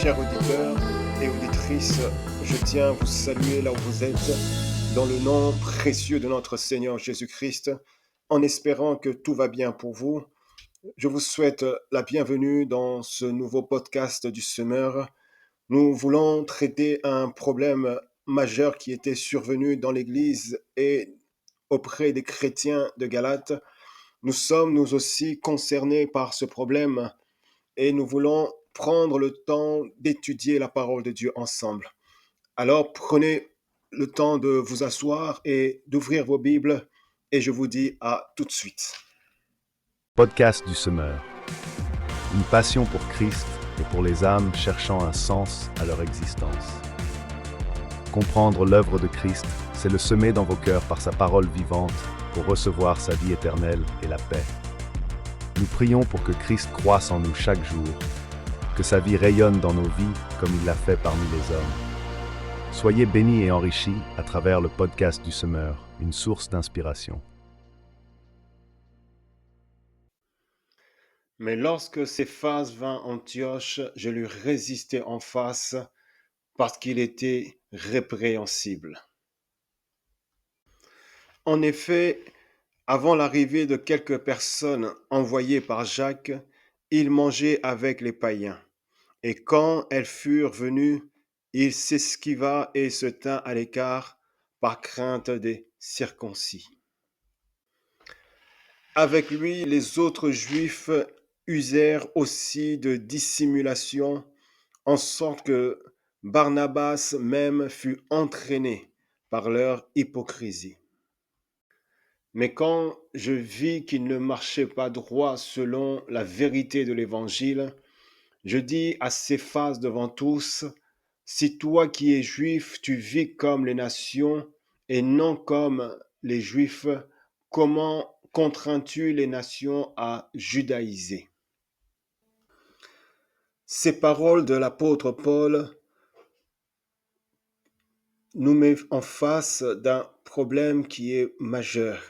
Chers auditeurs et auditrices, je tiens à vous saluer là où vous êtes, dans le nom précieux de notre Seigneur Jésus-Christ, en espérant que tout va bien pour vous. Je vous souhaite la bienvenue dans ce nouveau podcast du Semeur. Nous voulons traiter un problème majeur qui était survenu dans l'Église et auprès des chrétiens de Galate. Nous sommes nous aussi concernés par ce problème et nous voulons prendre le temps d'étudier la parole de Dieu ensemble. Alors prenez le temps de vous asseoir et d'ouvrir vos Bibles et je vous dis à tout de suite. Podcast du Semeur. Une passion pour Christ et pour les âmes cherchant un sens à leur existence. Comprendre l'œuvre de Christ, c'est le semer dans vos cœurs par sa parole vivante pour recevoir sa vie éternelle et la paix. Nous prions pour que Christ croisse en nous chaque jour, que sa vie rayonne dans nos vies comme il l'a fait parmi les hommes. Soyez bénis et enrichis à travers le podcast du Semeur, une source d'inspiration. Mais lorsque Céphas vint à Antioche, je lui résistai en face parce qu'il était répréhensible. En effet, avant l'arrivée de quelques personnes envoyées par Jacques, il mangeait avec les païens. Et quand elles furent venues, il s'esquiva et se tint à l'écart par crainte des circoncis. Avec lui, les autres Juifs usèrent aussi de dissimulation, en sorte que Barnabas même fut entraîné par leur hypocrisie. Mais quand je vis qu'il ne marchait pas droit selon la vérité de l'Évangile, je dis à Céphas devant tous, si toi qui es juif, tu vis comme les nations et non comme les Juifs, comment contrains-tu les nations à judaïser? Ces paroles de l'apôtre Paul nous mettent en face d'un problème qui est majeur.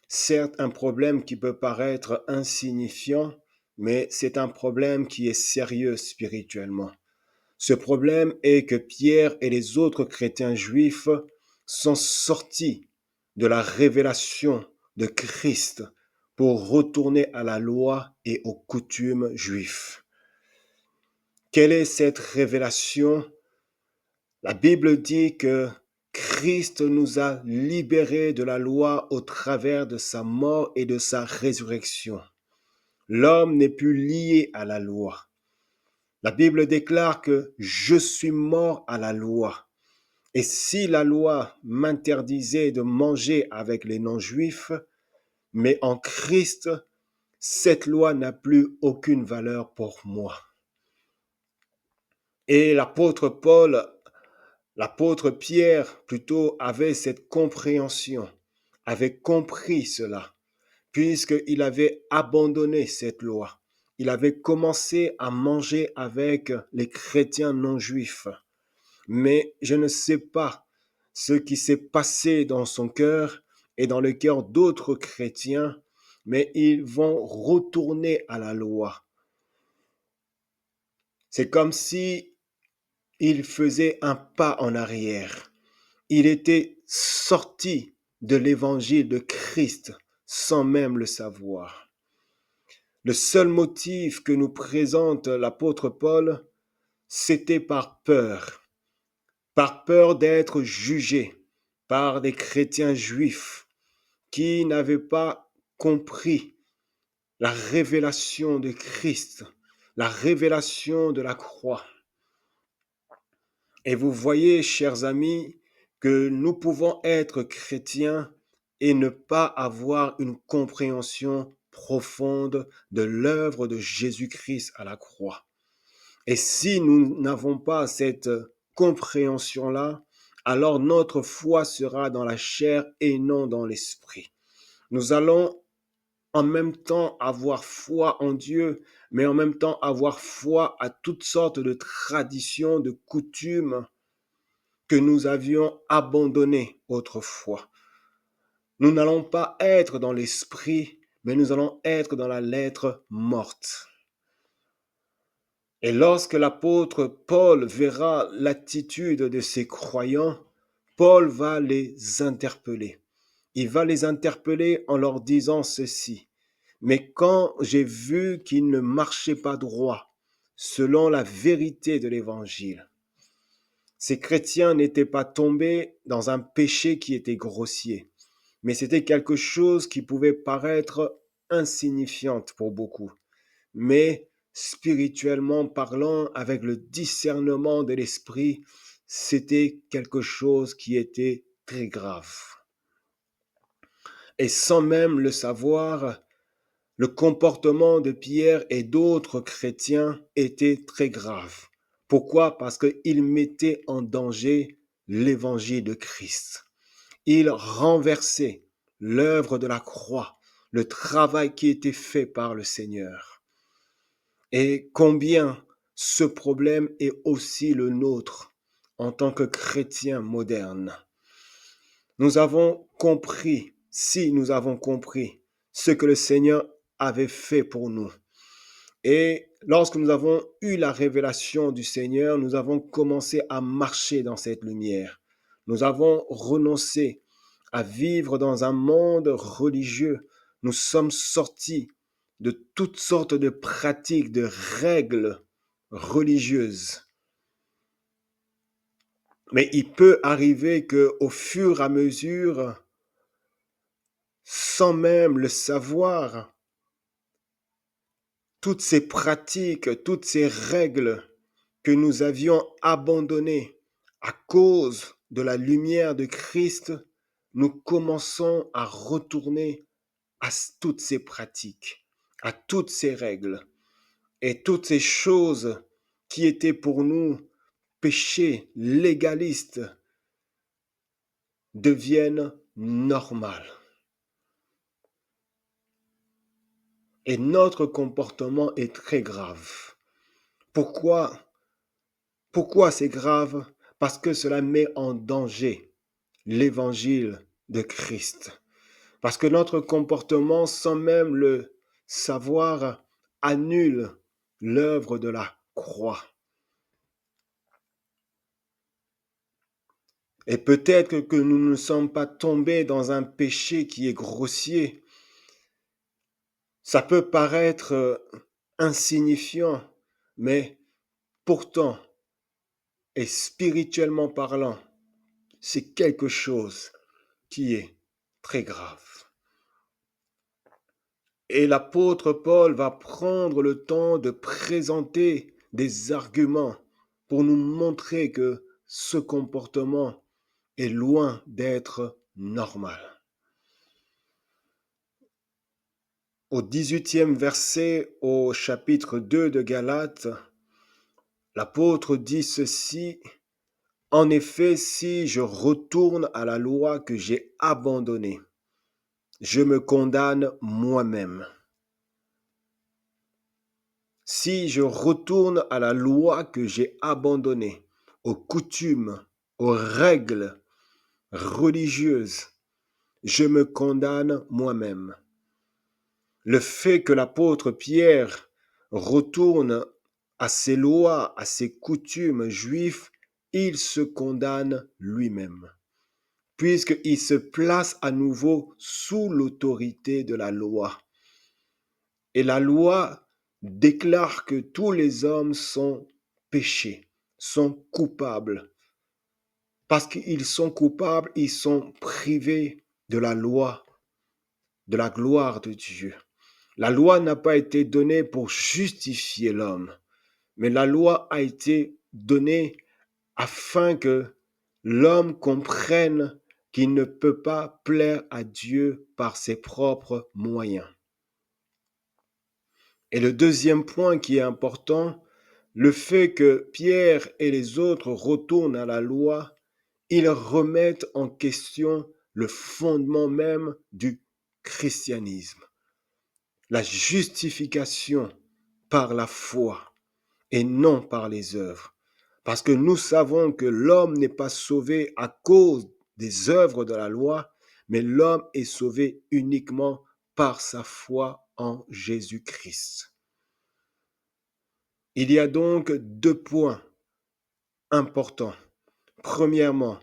Certes, un problème qui peut paraître insignifiant, mais c'est un problème qui est sérieux spirituellement. Ce problème est que Pierre et les autres chrétiens juifs sont sortis de la révélation de Christ pour retourner à la loi et aux coutumes juifs. Quelle est cette révélation? La Bible dit que Christ nous a libérés de la loi au travers de sa mort et de sa résurrection. L'homme n'est plus lié à la loi. La Bible déclare que je suis mort à la loi. Et si la loi m'interdisait de manger avec les non-juifs, mais en Christ, cette loi n'a plus aucune valeur pour moi. Et l'apôtre Pierre plutôt avait cette compréhension, avait compris cela, puisqu'il avait abandonné cette loi. Il avait commencé à manger avec les chrétiens non-juifs. Mais je ne sais pas ce qui s'est passé dans son cœur et dans le cœur d'autres chrétiens, mais ils vont retourner à la loi. C'est comme si il faisait un pas en arrière. Il était sorti de l'évangile de Christ sans même le savoir. Le seul motif que nous présente l'apôtre Paul, c'était par peur d'être jugé par des chrétiens juifs qui n'avaient pas compris la révélation de Christ, la révélation de la croix. Et vous voyez, chers amis, que nous pouvons être chrétiens et ne pas avoir une compréhension profonde de l'œuvre de Jésus-Christ à la croix. Et si nous n'avons pas cette compréhension-là, alors notre foi sera dans la chair et non dans l'esprit. Nous allons en même temps avoir foi en Dieu, mais en même temps avoir foi à toutes sortes de traditions, de coutumes que nous avions abandonnées autrefois. Nous n'allons pas être dans l'esprit, mais nous allons être dans la lettre morte. Et lorsque l'apôtre Paul verra l'attitude de ces croyants, Paul va les interpeller. Il va les interpeller en leur disant ceci. Mais quand j'ai vu qu'ils ne marchaient pas droit, selon la vérité de l'évangile, ces chrétiens n'étaient pas tombés dans un péché qui était grossier, mais c'était quelque chose qui pouvait paraître insignifiante pour beaucoup. Mais spirituellement parlant, avec le discernement de l'esprit, c'était quelque chose qui était très grave. Et sans même le savoir, le comportement de Pierre et d'autres chrétiens était très grave. Pourquoi? Parce qu'ils mettaient en danger l'évangile de Christ. Ils renversaient l'œuvre de la croix, le travail qui était fait par le Seigneur. Et combien ce problème est aussi le nôtre en tant que chrétiens modernes. Nous avons compris, si nous avons compris ce que le Seigneur avait fait pour nous. Et lorsque nous avons eu la révélation du Seigneur, nous avons commencé à marcher dans cette lumière. Nous avons renoncé à vivre dans un monde religieux. Nous sommes sortis de toutes sortes de pratiques, de règles religieuses. Mais il peut arriver qu'au fur et à mesure, sans même le savoir, toutes ces pratiques, toutes ces règles que nous avions abandonnées à cause de la lumière de Christ, nous commençons à retourner à toutes ces pratiques, à toutes ces règles et toutes ces choses qui étaient pour nous péchés légalistes deviennent normales. Et notre comportement est très grave. Pourquoi? Pourquoi c'est grave? Parce que cela met en danger l'évangile de Christ. Parce que notre comportement, sans même le savoir, annule l'œuvre de la croix. Et peut-être que nous ne sommes pas tombés dans un péché qui est grossier. Ça peut paraître insignifiant, mais pourtant, et spirituellement parlant, c'est quelque chose qui est très grave. Et l'apôtre Paul va prendre le temps de présenter des arguments pour nous montrer que ce comportement est loin d'être normal. Au 18e verset au chapitre 2 de Galates, l'apôtre dit ceci: « En effet, si je retourne à la loi que j'ai abandonnée, je me condamne moi-même. Si je retourne à la loi que j'ai abandonnée, aux coutumes, aux règles religieuses, je me condamne moi-même. » Le fait que l'apôtre Pierre retourne à ses lois, à ses coutumes juifs, il se condamne lui-même, puisqu'il se place à nouveau sous l'autorité de la loi. Et la loi déclare que tous les hommes sont péchés, sont coupables. Parce qu'ils sont coupables, ils sont privés de la loi, de la gloire de Dieu. La loi n'a pas été donnée pour justifier l'homme, mais la loi a été donnée afin que l'homme comprenne qu'il ne peut pas plaire à Dieu par ses propres moyens. Et le deuxième point qui est important, le fait que Pierre et les autres retournent à la loi, ils remettent en question le fondement même du christianisme. La justification par la foi et non par les œuvres. Parce que nous savons que l'homme n'est pas sauvé à cause des œuvres de la loi, mais l'homme est sauvé uniquement par sa foi en Jésus-Christ. Il y a donc 2 points importants. Premièrement,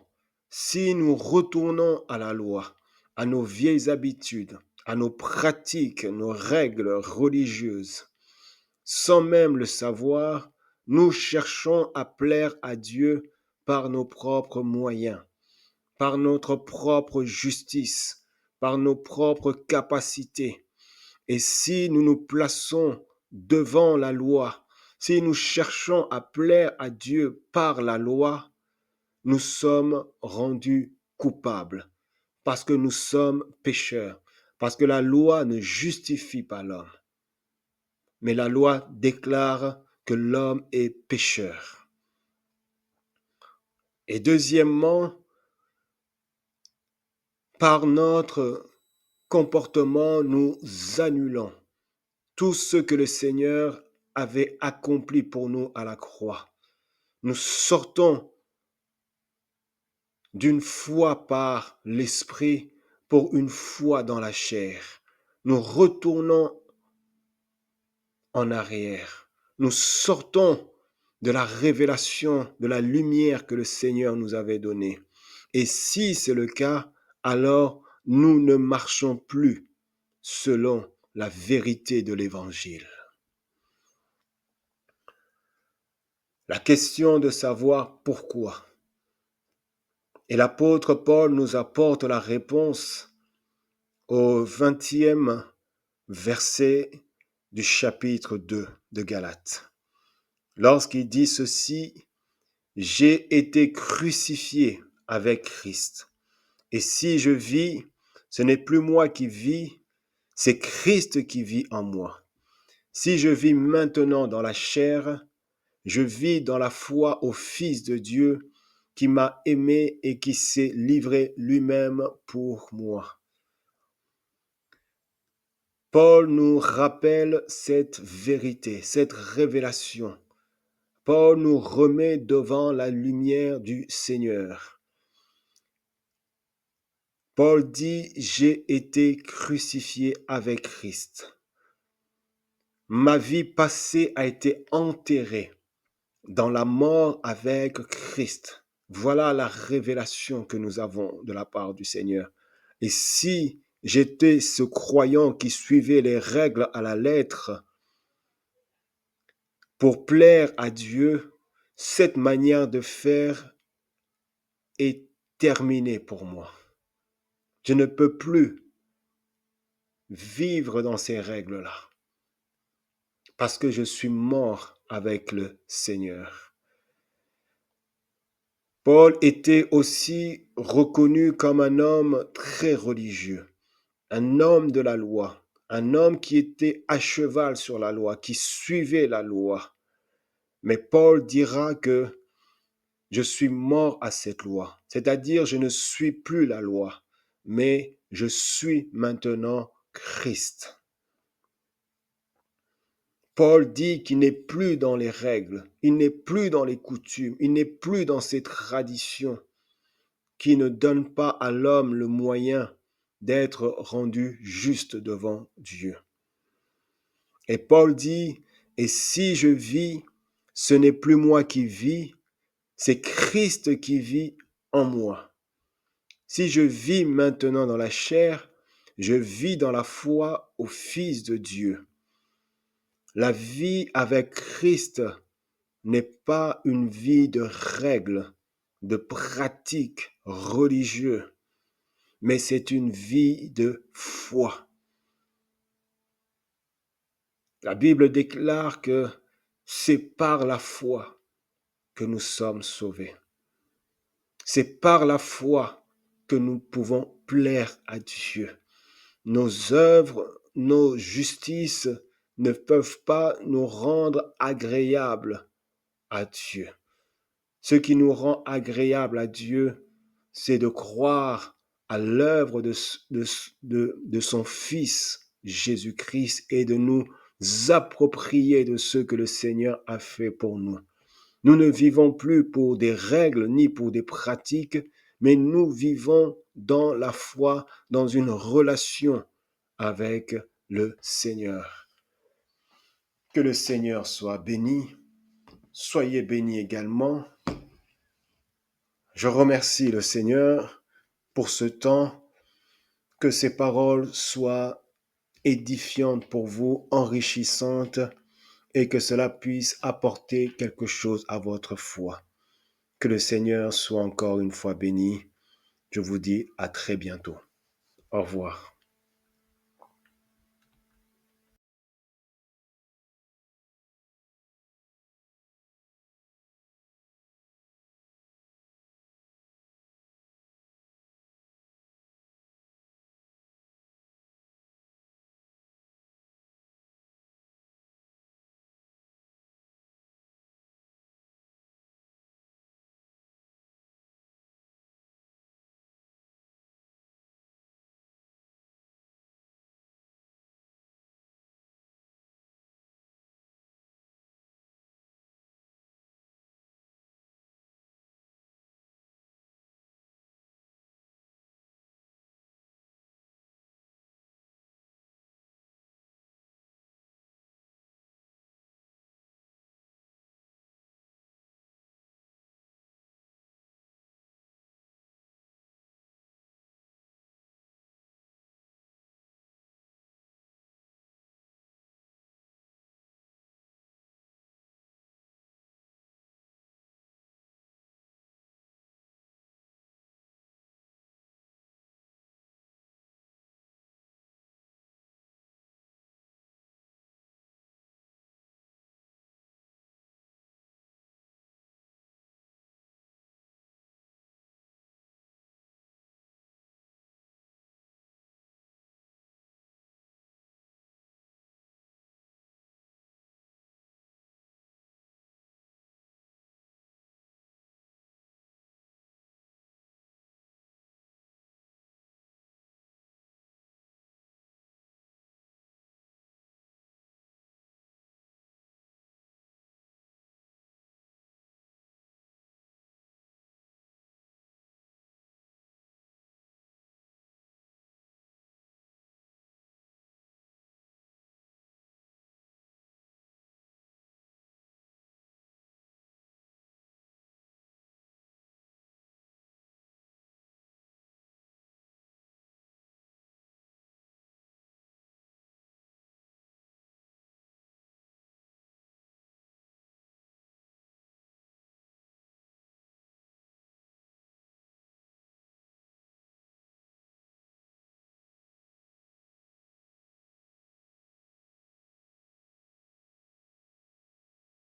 si nous retournons à la loi, à nos vieilles habitudes, à nos pratiques, nos règles religieuses, sans même le savoir, nous cherchons à plaire à Dieu par nos propres moyens, par notre propre justice, par nos propres capacités. Et si nous nous plaçons devant la loi, si nous cherchons à plaire à Dieu par la loi, nous sommes rendus coupables parce que nous sommes pécheurs, parce que la loi ne justifie pas l'homme, mais la loi déclare que l'homme est pécheur. Et deuxièmement, par notre comportement, nous annulons tout ce que le Seigneur avait accompli pour nous à la croix. Nous sortons d'une foi par l'Esprit pour une foi dans la chair. Nous retournons en arrière. Nous sortons de la révélation, de la lumière que le Seigneur nous avait donnée. Et si c'est le cas, alors nous ne marchons plus selon la vérité de l'Évangile. La question de savoir pourquoi. Et l'apôtre Paul nous apporte la réponse au 20e verset du chapitre 2 de Galates. Lorsqu'il dit ceci, « J'ai été crucifié avec Christ. Et si je vis, ce n'est plus moi qui vis, c'est Christ qui vit en moi. Si je vis maintenant dans la chair, je vis dans la foi au Fils de Dieu qui m'a aimé et qui s'est livré lui-même pour moi. » Paul nous rappelle cette vérité, cette révélation. Paul nous remet devant la lumière du Seigneur. Paul dit, « J'ai été crucifié avec Christ. Ma vie passée a été enterrée dans la mort avec Christ. » Voilà la révélation que nous avons de la part du Seigneur. Et si j'étais ce croyant qui suivait les règles à la lettre pour plaire à Dieu, cette manière de faire est terminée pour moi. Je ne peux plus vivre dans ces règles-là parce que je suis mort avec le Seigneur. Paul était aussi reconnu comme un homme très religieux, un homme de la loi, un homme qui était à cheval sur la loi, qui suivait la loi. Mais Paul dira que je suis mort à cette loi, c'est-à-dire je ne suis plus la loi, mais je suis maintenant Christ. Paul dit qu'il n'est plus dans les règles, il n'est plus dans les coutumes, il n'est plus dans ces traditions qui ne donnent pas à l'homme le moyen d'être rendu juste devant Dieu. Et Paul dit, « Et si je vis, ce n'est plus moi qui vis, c'est Christ qui vit en moi. Si je vis maintenant dans la chair, je vis dans la foi au Fils de Dieu. » La vie avec Christ n'est pas une vie de règles, de pratiques religieuses, mais c'est une vie de foi. La Bible déclare que c'est par la foi que nous sommes sauvés. C'est par la foi que nous pouvons plaire à Dieu. Nos œuvres, nos justices ne peuvent pas nous rendre agréables à Dieu. Ce qui nous rend agréables à Dieu, c'est de croire à l'œuvre de son Fils Jésus-Christ et de nous approprier de ce que le Seigneur a fait pour nous. Nous ne vivons plus pour des règles ni pour des pratiques, mais nous vivons dans la foi, dans une relation avec le Seigneur. Que le Seigneur soit béni Soyez bénis également. Je remercie le Seigneur pour ce temps, que ces paroles soient édifiantes pour vous, enrichissantes, et que cela puisse apporter quelque chose à votre foi. Que le Seigneur soit encore une fois béni. Je vous dis à très bientôt. Au revoir.